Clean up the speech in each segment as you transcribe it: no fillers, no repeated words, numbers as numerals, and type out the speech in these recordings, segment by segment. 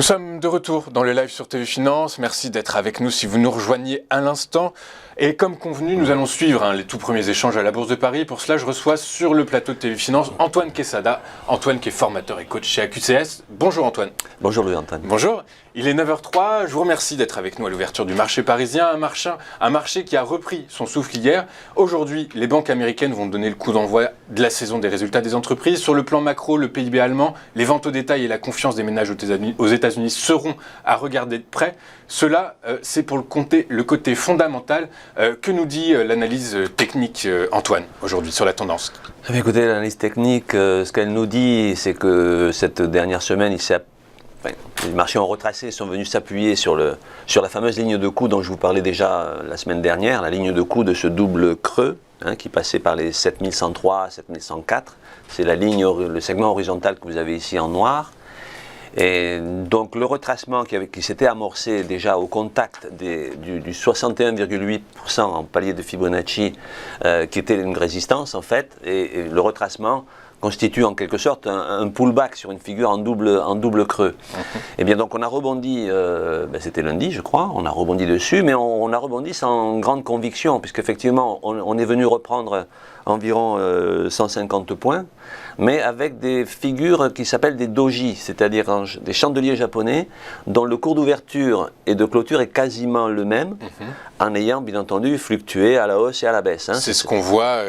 Nous sommes de retour dans le live sur TV Finance. Merci d'être avec nous si vous nous rejoignez à l'instant. Et comme convenu, nous allons suivre les tout premiers échanges à la Bourse de Paris. Pour cela, je reçois sur le plateau de TV Finance Antoine Quesada. Antoine qui est formateur et coach chez AQCS. Bonjour Antoine. Bonjour Louis-Antoine. Bonjour. Il est 9h03. Je vous remercie d'être avec nous à l'ouverture du marché parisien. Un marché qui a repris son souffle hier. Aujourd'hui, les banques américaines vont donner le coup d'envoi de la saison des résultats des entreprises. Sur le plan macro, le PIB allemand, les ventes au détail et la confiance des ménages aux États-Unis seront à regarder de près. Cela, c'est pour le côté fondamental. Que nous dit l'analyse technique, Antoine, aujourd'hui, sur la tendance ? Écoutez, l'analyse technique, ce qu'elle nous dit, c'est que cette dernière semaine, les marchés ont retracé, sont venus s'appuyer sur la fameuse ligne de coup dont je vous parlais déjà la semaine dernière, la ligne de coup de ce double creux qui passait par les 7103, 7104. C'est le segment horizontal que vous avez ici en noir. Et donc le retracement qui s'était amorcé déjà au contact du 61,8% en palier de Fibonacci, qui était une résistance en fait, et le retracement constitue en quelque sorte un pullback sur une figure en double creux. Et bien donc on a rebondi, c'était lundi je crois, on a rebondi dessus, mais on a rebondi sans grande conviction, puisqu'effectivement on est venu reprendre environ 150 points, mais avec des figures qui s'appellent des doji, c'est-à-dire des chandeliers japonais, dont le cours d'ouverture et de clôture est quasiment le même, en ayant bien entendu fluctué à la hausse et à la baisse. C'est ce qu'on voit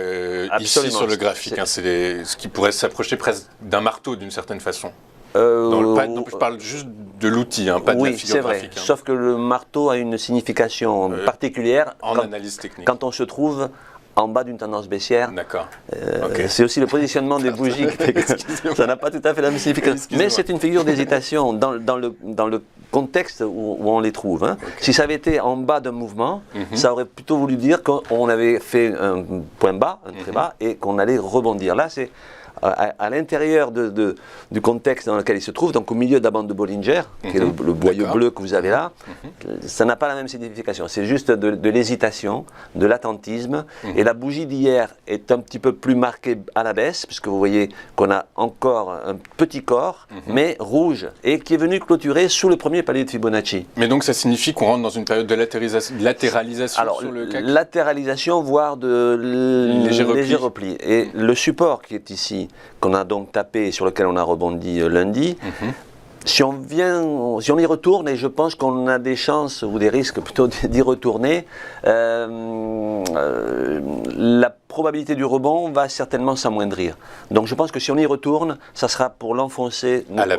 ici sur le graphique, c'est ce qui pourrait s'approcher presque d'un marteau d'une certaine façon. Donc je parle juste de l'outil, pas de la figure graphique. Sauf que le marteau a une signification particulière analyse technique. Quand on se trouve en bas d'une tendance baissière. D'accord. C'est aussi le positionnement des bougies. Ça n'a pas tout à fait la même signification. Mais c'est une figure d'hésitation dans le contexte où on les trouve. Si ça avait été en bas d'un mouvement, ça aurait plutôt voulu dire qu'on avait fait un point bas, un très bas, et qu'on allait rebondir. Là, c'est à l'intérieur du contexte dans lequel il se trouve, donc au milieu de la bande de Bollinger, qui est le boyau bleu que vous avez là, ça n'a pas la même signification. C'est juste de l'hésitation, de l'attentisme. Et la bougie d'hier est un petit peu plus marquée à la baisse, puisque vous voyez qu'on a encore un petit corps, mais rouge, et qui est venu clôturer sous le premier palier de Fibonacci. Mais donc ça signifie qu'on rentre dans une période de latéralisation sur le CAC ? Latéralisation, voire de léger repli. Et le support qui est ici, qu'on a donc tapé et sur lequel on a rebondi lundi, si on y retourne, et je pense qu'on a des chances ou des risques plutôt d'y retourner, la probabilité du rebond va certainement s'amoindrir. Donc je pense que si on y retourne, ça sera pour l'enfoncer à la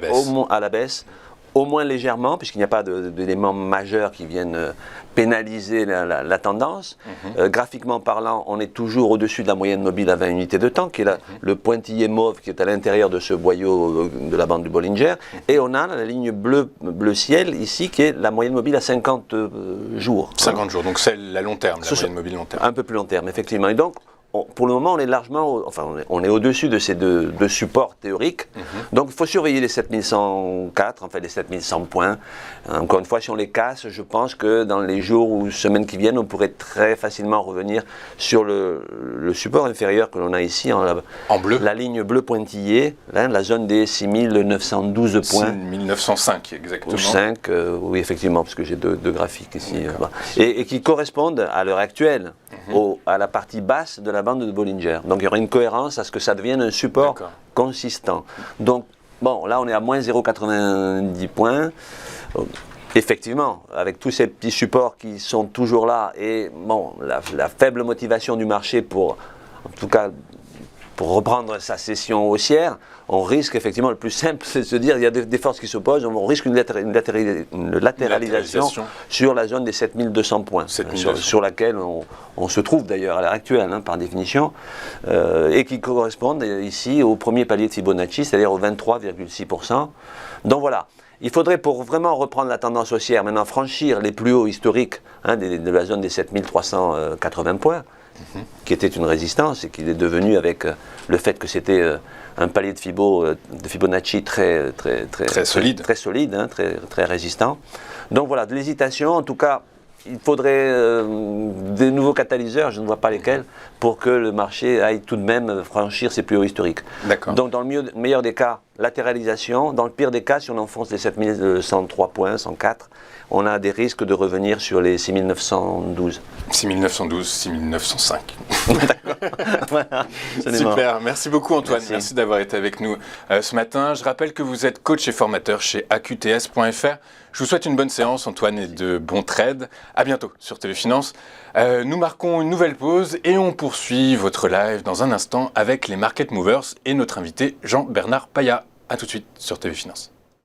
baisse. Au moins légèrement, puisqu'il n'y a pas d'éléments majeurs qui viennent pénaliser la tendance. Graphiquement parlant, on est toujours au-dessus de la moyenne mobile à 20 unités de temps, qui est le pointillé mauve qui est à l'intérieur de ce boyau de la bande de Bollinger. Et on a la ligne bleu ciel ici, qui est la moyenne mobile à 50 jours. 50 jours, donc c'est la long terme, la moyenne mobile long terme. Un peu plus long terme, effectivement. Et donc, pour le moment, on est largement, on est au-dessus de ces deux supports théoriques. Donc, il faut surveiller les 7104, les 7100 points. Encore une fois, si on les casse, je pense que dans les jours ou semaines qui viennent, on pourrait très facilement revenir sur le support inférieur que l'on a ici, en bleu. La ligne bleue pointillée, la zone des 6912 points. 6905, exactement. Ou 5, oui, effectivement, parce que j'ai deux graphiques ici. Et qui correspondent à l'heure actuelle à la partie basse de la bande de Bollinger. Donc il y aura une cohérence à ce que ça devienne un support consistant. Donc, bon, là on est à moins 0,90 points. Effectivement, avec tous ces petits supports qui sont toujours là, et bon, la faible motivation du marché pour reprendre sa session haussière, on risque effectivement, le plus simple, c'est de se dire, il y a des forces qui s'opposent, on risque une latéralisation sur la zone des 7200 points, sur laquelle on se trouve d'ailleurs à l'heure actuelle, par définition, et qui correspondent ici au premier palier de Fibonacci, c'est-à-dire au 23,6%. Donc voilà. Il faudrait, pour vraiment reprendre la tendance haussière, maintenant franchir les plus hauts historiques de la zone des 7380 points, qui était une résistance et qui est devenu, avec le fait que c'était un palier de Fibonacci très solide, très résistant. Donc voilà, de l'hésitation, en tout cas, il faudrait des nouveaux catalyseurs, je ne vois pas lesquels, pour que le marché aille tout de même franchir ses plus hauts historiques. Donc dans le meilleur des cas, latéralisation. Dans le pire des cas, si on enfonce les 7103 points, 104, on a des risques de revenir sur les 6912. 6912, 6905. Voilà, super, merci beaucoup Antoine, Merci d'avoir été avec nous ce matin. Je rappelle que vous êtes coach et formateur chez AQTS.fr. Je vous souhaite une bonne séance Antoine et de bons trades. À bientôt sur Téléfinance. Nous marquons une nouvelle pause et on poursuit votre live dans un instant avec les Market Movers et notre invité Jean-Bernard Paya. A tout de suite sur Téléfinance.